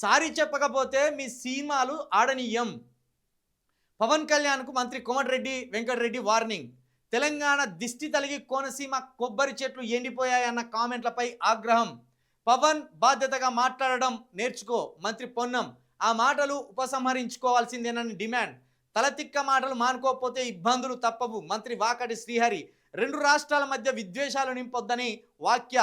Sorry చెప్పకపోతే మీ సినిమాలు ఆడనీయం. పవన్ కళ్యాణ్కు మంత్రి కోమటిరెడ్డి వెంకటరెడ్డి వార్నింగ్. తెలంగాణ దిష్టి తలిగి కోనసీమ కొబ్బరి చెట్లు ఎండిపోయాయన్న కామెంట్లపై ఆగ్రహం. పవన్ బాధ్యతగా మాట్లాడడం నేర్చుకో మంత్రి పొన్నం. ఆ మాటలు ఉపసంహరించుకోవాల్సిందేనని డిమాండ్. తలతిక్క మాటలు మానుకోకపోతే ఇబ్బందులు తప్పవు మంత్రి వాకటి శ్రీహరి. రెండు రాష్ట్రాల మధ్య విద్వేషాలు నింపొద్దని వాక్య.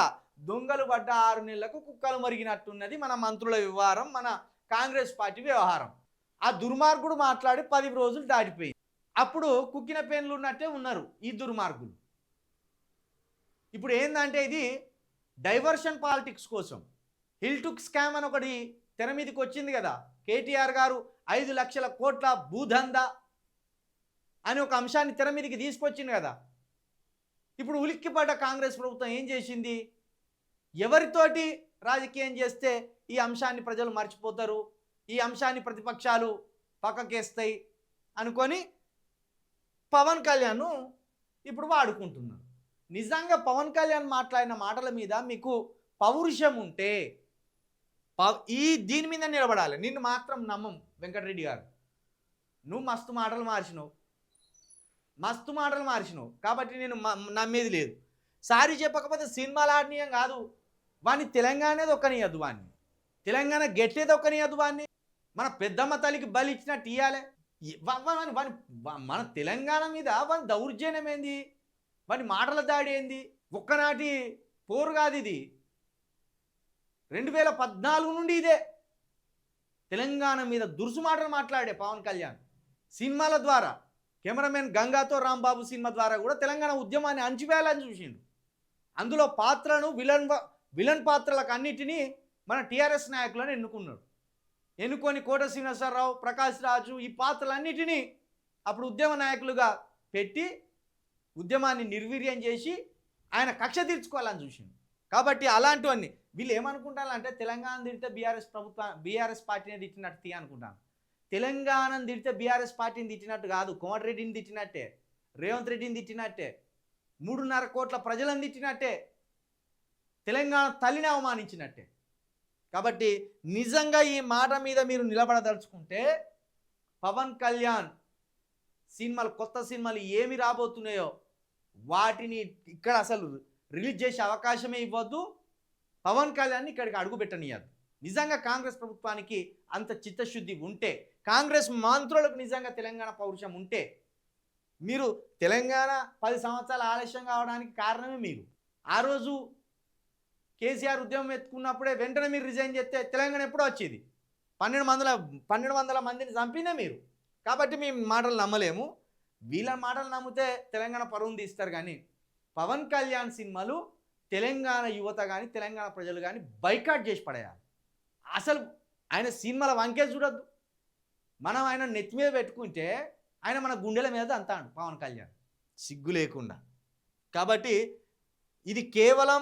దొంగలు పడ్డ 6 నెలలకు కుక్కలు మరిగినట్టున్నది మన మంత్రుల వ్యవహారం, మన కాంగ్రెస్ పార్టీ వ్యవహారం. ఆ దుర్మార్గుడు మాట్లాడి 10 రోజులు దాటిపోయింది. అప్పుడు కుక్కిన పేన్లు ఉన్నట్టే ఉన్నారు ఈ దుర్మార్గులు. ఇప్పుడు ఏంటంటే ఇది డైవర్షన్ పాలిటిక్స్ కోసం హిల్ టుక్ స్కామ్ అని ఒకటి తెర మీదకి వచ్చింది కదా. కేటీఆర్ గారు 5 లక్షల కోట్ల భూదందా అని ఒక అంశాన్ని తెర మీదకి తీసుకొచ్చింది కదా. ఇప్పుడు ఉలిక్కిపడ్డ కాంగ్రెస్ ప్రభుత్వం ఏం చేసింది? ఎవరితోటి రాజకీయం చేస్తే ఈ అంశాన్ని ప్రజలు మర్చిపోతారు, ఈ అంశాన్ని ప్రతిపక్షాలు పక్కకేస్తాయి అనుకొని పవన్ కళ్యాణ్ ఇప్పుడు వాడుకుంటున్నారు. నిజంగా పవన్ కళ్యాణ్ మాట్లాడిన మాటల మీద మీకు పౌరుషం ఉంటే దీని మీద నిలబడాలి. నిన్ను మాత్రం నమ్మం వెంకటరెడ్డి గారు. నువ్వు మస్తు మాటలు మార్చినావు కాబట్టి నేను నమ్మేది లేదు. సారీ చెప్పకపోతే సినిమాలు ఆడనీయం కాదు, వాడిని తెలంగాణది ఒక్కనియద్దు, వాడిని తెలంగాణ గెట్టేది ఒక్కనియద్దు, వాడిని మన పెద్దమ్మ తల్లికి బలి ఇచ్చినట్టు ఇయ్యాలి. మన తెలంగాణ మీద వాని దౌర్జన్యం ఏంది, వాని మాటల దాడి ఏంది? ఒక్కనాటి పోరు కాదు ఇది. 2014 నుండి ఇదే తెలంగాణ మీద దురుసు మాటలు మాట్లాడే పవన్ కళ్యాణ్. సినిమాల ద్వారా కెమెరామెన్ గంగాతో రాంబాబు సినిమా ద్వారా కూడా తెలంగాణ ఉద్యమాన్ని అణచివేయాలని చూసిండు. అందులో పాత్రను విలన్ పాత్రలకు అన్నిటినీ మన టీఆర్ఎస్ నాయకులను ఎన్నుకొని కోట శ్రీనివాసరావు, ప్రకాష్ రాజు ఈ పాత్రలన్నిటినీ అప్పుడు ఉద్యమ నాయకులుగా పెట్టి ఉద్యమాన్ని నిర్వీర్యం చేసి ఆయన కక్ష తీర్చుకోవాలని చూసిండు. కాబట్టి అలాంటివన్నీ వీళ్ళు ఏమనుకుంటారంటే తెలంగాణ తిడితే బీఆర్ఎస్ పార్టీని తిట్టినట్టు అనుకుంటాను. తెలంగాణను తిడితే బీఆర్ఎస్ పార్టీని తిట్టినట్టు కాదు, కోమటిరెడ్డిని తిట్టినట్టే, రేవంత్ రెడ్డిని తిట్టినట్టే, 3.5 కోట్ల ప్రజలను తిట్టినట్టే, తెలంగాణ తల్లిని అవమానించినట్టే. కాబట్టి నిజంగా ఈ మాట మీద మీరు నిలబడదలుచుకుంటే పవన్ కళ్యాణ్ కొత్త సినిమాలు ఏమి రాబోతున్నాయో వాటిని ఇక్కడ అసలు రిలీజ్ చేసే అవకాశమే ఇవ్వద్దు. పవన్ కళ్యాణ్ని ఇక్కడికి అడుగు పెట్టనియద్దు. నిజంగా కాంగ్రెస్ ప్రభుత్వానికి అంత చిత్తశుద్ధి ఉంటే, కాంగ్రెస్ మంత్రులకు నిజంగా తెలంగాణ పౌరుషం ఉంటే, మీరు తెలంగాణ 10 సంవత్సరాలు ఆలస్యం కావడానికి కారణమే మీరు. ఆ రోజు కేసీఆర్ ఉద్యమం ఎత్తుకున్నప్పుడే వెంటనే మీరు రిజైన్ చేస్తే తెలంగాణ ఎప్పుడో వచ్చేది. 1200 మందిని చంపినే మీరు. కాబట్టి మీ మాటలు నమ్మలేము. వీళ్ళ మాటలు నమ్మితే తెలంగాణ పరువును తీస్తారు. కానీ పవన్ కళ్యాణ్ సినిమాలు తెలంగాణ యువత కానీ తెలంగాణ ప్రజలు కానీ బైకాట్ చేసి పడేయాలి. అసలు ఆయన సినిమాల వంకే చూడొద్దు. మనం ఆయన నెత్తి మీద పెట్టుకుంటే ఆయన మన గుండెల మీద అంటాడు పవన్ కళ్యాణ్ సిగ్గు లేకుండా. కాబట్టి ఇది కేవలం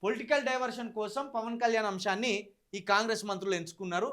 పొలిటికల్ డైవర్షన్ కోసం పవన్ కళ్యాణ్ అంశాన్ని ఈ కాంగ్రెస్ మంత్రులు ఎంచుకున్నారు.